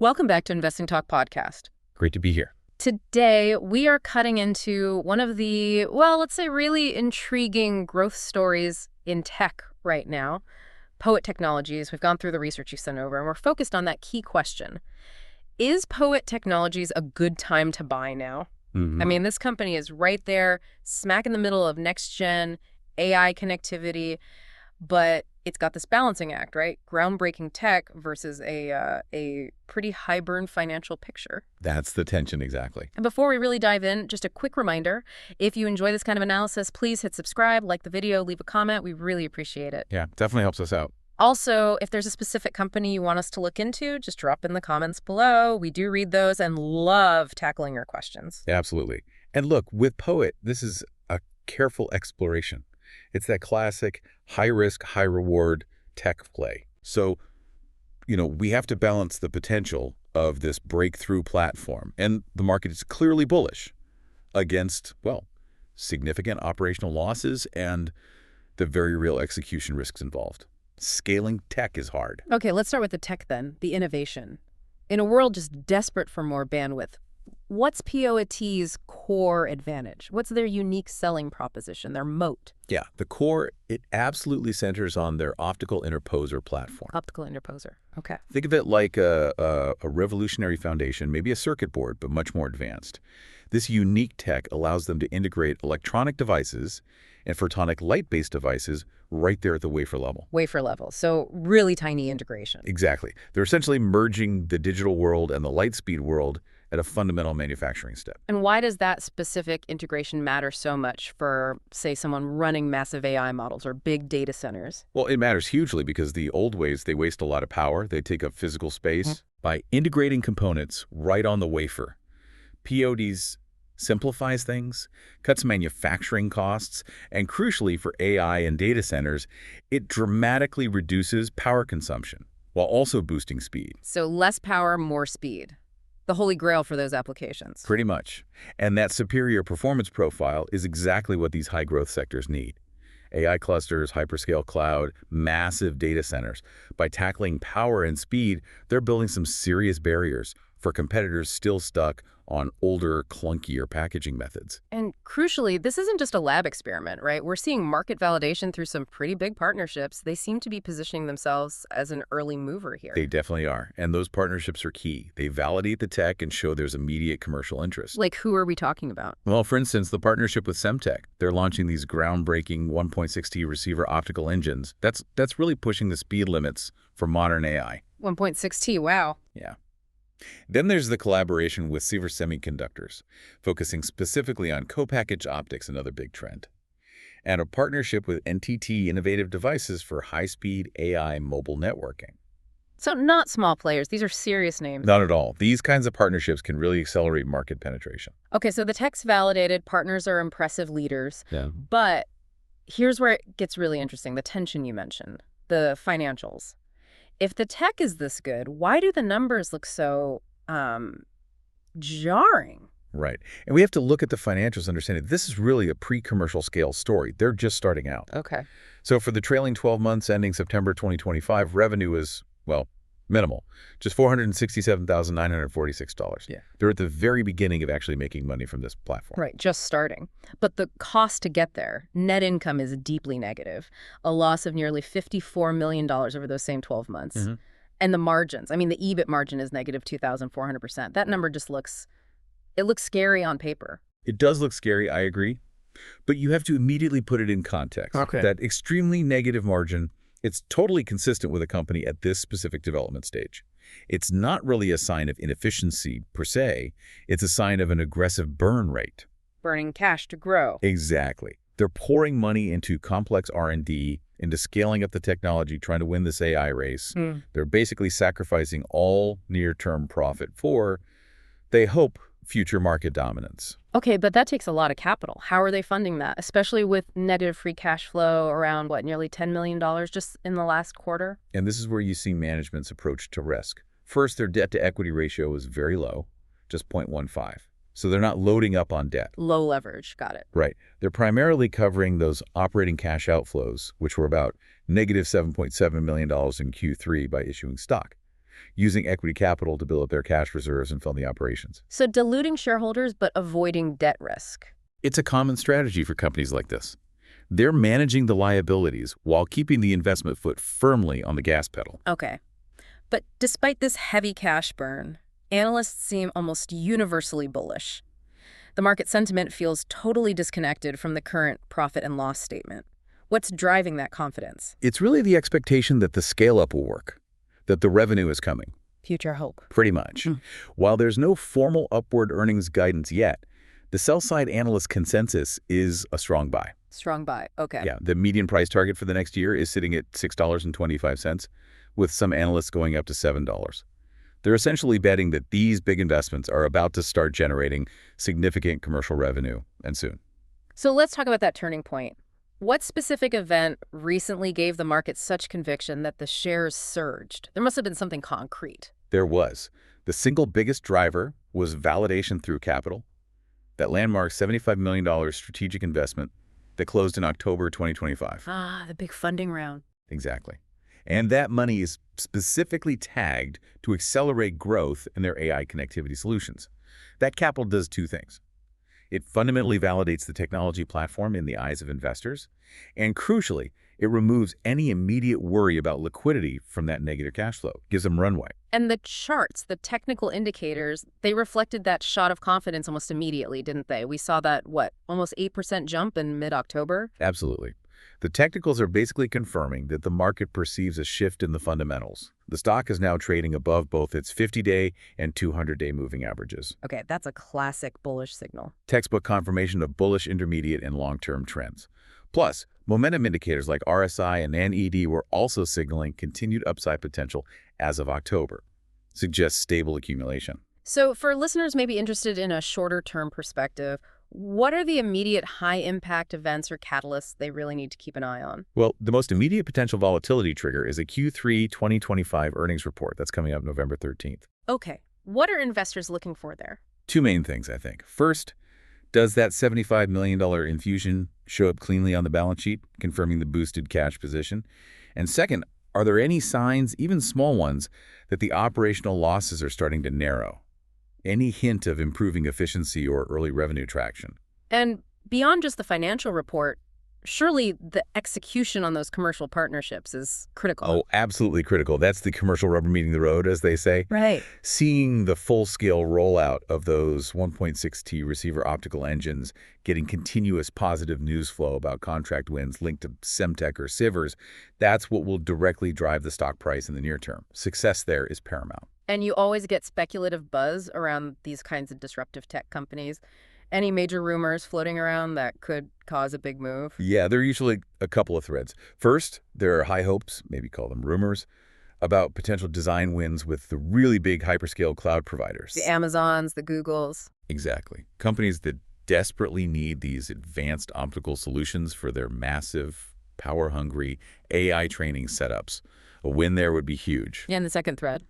Welcome back to Investing Talk Podcast. Great to be here. Today, we are cutting into one of the, well, let's say really intriguing growth stories in tech right now, Poet Technologies. We've gone through the research you sent over, and we're focused on that key question. Is Poet Technologies a good time to buy now? I mean, this company is right there, smack in the middle of next-gen AI connectivity, but it's got this balancing act, right? Groundbreaking tech versus a pretty high-burn financial picture. That's the tension, exactly. And before we really dive in, just a quick reminder, if you enjoy this kind of analysis, please hit subscribe, like the video, leave a comment. We really appreciate it. Yeah, definitely helps us out. Also, if there's a specific company you want us to look into, just drop in the comments below. We do read those and love tackling your questions. Yeah, absolutely. And look, with Poet, this is a careful exploration. It's that classic high-risk, high-reward tech play. So, we have to balance the potential of this breakthrough platform, and the market is clearly bullish, against, well, significant operational losses and the very real execution risks involved. Scaling tech is hard. Okay, let's start with the tech then, the innovation. In a world just desperate for more bandwidth, what's POET's core advantage? What's their unique selling proposition, their moat? Yeah, the core, it absolutely centers on their optical interposer platform. Optical interposer, okay. Think of it like a revolutionary foundation, maybe a circuit board, but much more advanced. This unique tech allows them to integrate electronic devices and photonic light-based devices right there at the wafer level. Wafer level, so really tiny integration. Exactly. They're essentially merging the digital world and the light speed world at a fundamental manufacturing step. And why does that specific integration matter so much for, say, someone running massive AI models or big data centers? Well, it matters hugely because the old ways, they waste a lot of power. They take up physical space. By integrating components right on the wafer, POET's simplifies things, cuts manufacturing costs, and crucially for AI and data centers, it dramatically reduces power consumption while also boosting speed. So less power, more speed. The holy grail for those applications. Pretty much. And that superior performance profile is exactly what these high-growth sectors need. AI clusters, hyperscale cloud, massive data centers. By tackling power and speed, they're building some serious barriers for competitors still stuck on older, clunkier packaging methods. And crucially, this isn't just a lab experiment, right? We're seeing market validation through some pretty big partnerships. They seem to be positioning themselves as an early mover here. They definitely are. And those partnerships are key. They validate the tech and show there's immediate commercial interest. Like, who are we talking about? Well, for instance, the partnership with Semtech. They're launching these groundbreaking 1.6T receiver optical engines. That's really pushing the speed limits for modern AI. 1.6T, wow. Yeah. Then there's the collaboration with Sivers Semiconductors, focusing specifically on co-packaged optics, another big trend. And a partnership with NTT Innovative Devices for high-speed AI mobile networking. So not small players. These are serious names. Not at all. These kinds of partnerships can really accelerate market penetration. Okay, so the tech's validated. Partners are impressive leaders. Yeah. But here's where it gets really interesting, the tension you mentioned, the financials. If the tech is this good, why do the numbers look so jarring? Right. And we have to look at the financials, understanding this is really a pre-commercial scale story. They're just starting out. Okay. So for the trailing 12 months ending September 2025, revenue is, well, minimal, just $467,946. Yeah. They're at the very beginning of actually making money from this platform. Right, just starting. But the cost to get there, net income is deeply negative, a loss of nearly $54 million over those same 12 months. And the margins, I mean, the EBIT margin is negative 2,400%. That number just looks scary on paper. It does look scary, I agree. But you have to immediately put it in context. Okay. That extremely negative margin, it's totally consistent with a company at this specific development stage. It's not really a sign of inefficiency per se. It's a sign of an aggressive burn rate. Burning cash to grow. Exactly. They're pouring money into complex R&D, into scaling up the technology, trying to win this AI race. They're basically sacrificing all near-term profit for, they hope, future market dominance. Okay, but that takes a lot of capital. How are they funding that, especially with negative free cash flow around, what, nearly $10 million just in the last quarter? And this is where you see management's approach to risk. First, their debt-to-equity ratio is very low, just 0.15. So they're not loading up on debt. Low leverage, got it. Right. They're primarily covering those operating cash outflows, which were about negative $7.7 million in Q3 by issuing stock. using equity capital to build up their cash reserves and fund the operations. So diluting shareholders but avoiding debt risk. It's a common strategy for companies like this. They're managing the liabilities while keeping the investment foot firmly on the gas pedal. Okay. But despite this heavy cash burn, analysts seem almost universally bullish. The market sentiment feels totally disconnected from the current profit and loss statement. What's driving that confidence? It's really the expectation that the scale-up will work, that the revenue is coming. Future hope. Pretty much. While there's no formal upward earnings guidance yet, the sell-side analyst consensus is a strong buy. Strong buy. Okay. Yeah, the median price target for the next year is sitting at $6.25, with some analysts going up to $7. They're essentially betting that these big investments are about to start generating significant commercial revenue, and soon. So let's talk about that turning point. What specific event recently gave the market such conviction that the shares surged? There must have been something concrete. There was. The single biggest driver was validation through capital, that landmark $75 million strategic investment that closed in October 2025. Ah, the big funding round. Exactly. And that money is specifically tagged to accelerate growth in their AI connectivity solutions. That capital does two things. It fundamentally validates the technology platform in the eyes of investors, and crucially, it removes any immediate worry about liquidity from that negative cash flow. Gives them runway. And the charts, the technical indicators, they reflected that shot of confidence almost immediately, didn't they? We saw that, almost 8% jump in mid-October? Absolutely. The technicals are basically confirming that the market perceives a shift in the fundamentals. The stock is now trading above both its 50-day and 200-day moving averages. Okay, that's a classic bullish signal. Textbook confirmation of bullish intermediate and long-term trends. Plus, momentum indicators like RSI and NED were also signaling continued upside potential as of October. Suggests stable accumulation. So for listeners maybe interested in a shorter-term perspective, what are the immediate high-impact events or catalysts they really need to keep an eye on? Well, the most immediate potential volatility trigger is a Q3 2025 earnings report that's coming up November 13th. Okay. What are investors looking for there? Two main things, I think. First, does that $75 million infusion show up cleanly on the balance sheet, confirming the boosted cash position? And second, are there any signs, even small ones, that the operational losses are starting to narrow? Any hint of improving efficiency or early revenue traction? And beyond just the financial report, surely the execution on those commercial partnerships is critical. Oh, absolutely critical. That's the commercial rubber meeting the road, as they say. Right. Seeing the full-scale rollout of those 1.6T receiver optical engines, getting continuous positive news flow about contract wins linked to Semtech or Sivers, that's what will directly drive the stock price in the near term. Success there is paramount. And you always get speculative buzz around these kinds of disruptive tech companies. Any major rumors floating around that could cause a big move? Yeah, there are usually a couple of threads. First, there are high hopes, maybe call them rumors, about potential design wins with the really big hyperscale cloud providers. The Amazons, the Googles. Exactly. Companies that desperately need these advanced optical solutions for their massive, power-hungry AI training setups. A win there would be huge. Yeah, and the second thread.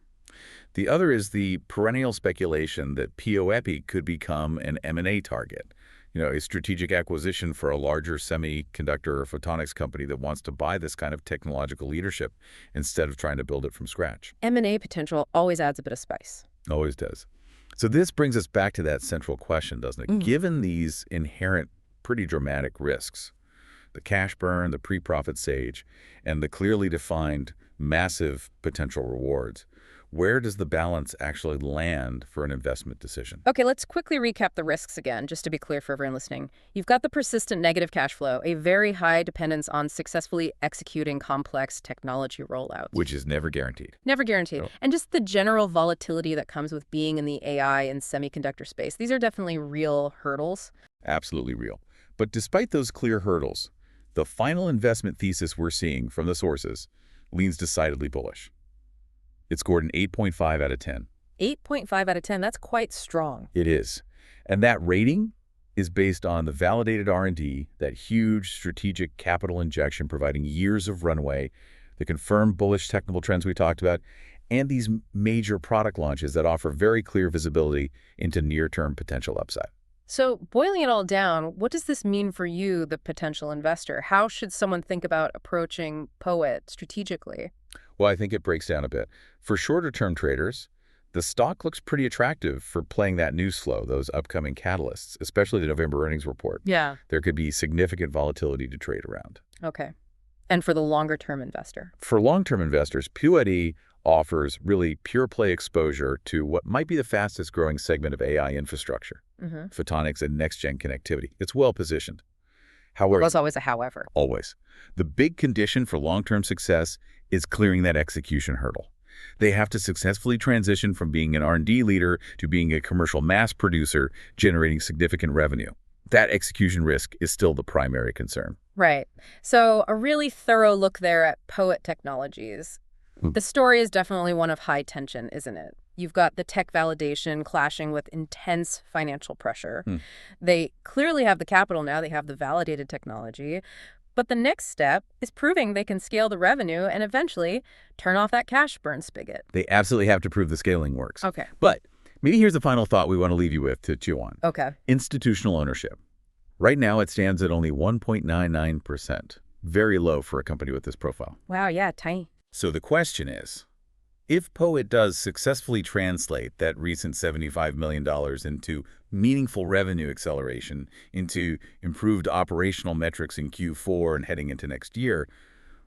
The other is the perennial speculation that POEPI could become an M&A target, a strategic acquisition for a larger semiconductor or photonics company that wants to buy this kind of technological leadership instead of trying to build it from scratch. M&A potential always adds a bit of spice. Always does. So this brings us back to that central question, doesn't it? Given these inherent, pretty dramatic risks, the cash burn, the pre-profit stage, and the clearly defined massive potential rewards, where does the balance actually land for an investment decision? Okay, let's quickly recap the risks again, just to be clear for everyone listening. You've got the persistent negative cash flow, a very high dependence on successfully executing complex technology rollouts. Which is never guaranteed. Never guaranteed. No. And just the general volatility that comes with being in the AI and semiconductor space. These are definitely real hurdles. Absolutely real. But despite those clear hurdles, the final investment thesis we're seeing from the sources leans decidedly bullish. It scored an 8.5 out of 10. 8.5 out of 10, that's quite strong. It is. And that rating is based on the validated R&D, that huge strategic capital injection providing years of runway, the confirmed bullish technical trends we talked about, and these major product launches that offer very clear visibility into near-term potential upside. So boiling it all down, what does this mean for you, the potential investor? How should someone think about approaching POET strategically? Well, I think it breaks down a bit. For shorter-term traders, the stock looks pretty attractive for playing that news flow, those upcoming catalysts, especially the November earnings report. Yeah. There could be significant volatility to trade around. Okay. And for the longer-term investor? For long-term investors, PUID offers really pure play exposure to what might be the fastest growing segment of AI infrastructure, photonics and next-gen connectivity. It's well positioned. Well, However, there's always a however. always, the big condition for long-term success is clearing that execution hurdle. They have to successfully transition from being an R&D leader to being a commercial mass producer, generating significant revenue. That execution risk is still the primary concern. Right. So a really thorough look there at POET Technologies. The story is definitely one of high tension, isn't it? You've got the tech validation clashing with intense financial pressure. They clearly have the capital now. They have the validated technology. But the next step is proving they can scale the revenue and eventually turn off that cash burn spigot. They absolutely have to prove the scaling works. Okay. But maybe here's the final thought we want to leave you with to chew on. Okay. Institutional ownership. Right now, it stands at only 1.99%. Very low for a company with this profile. Wow, yeah, tiny. So the question is, if POET does successfully translate that recent $75 million into meaningful revenue acceleration, into improved operational metrics in Q4 and heading into next year,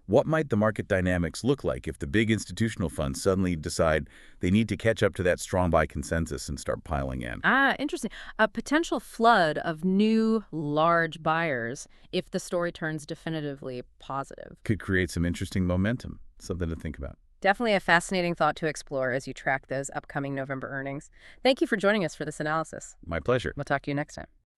what might the market dynamics look like if the big institutional funds suddenly decide they need to catch up to that strong buy consensus and start piling in? Interesting. A potential flood of new large buyers if the story turns definitively positive. Could create some interesting momentum, something to think about. Definitely a fascinating thought to explore as you track those upcoming November earnings. Thank you for joining us for this analysis. My pleasure. We'll talk to you next time.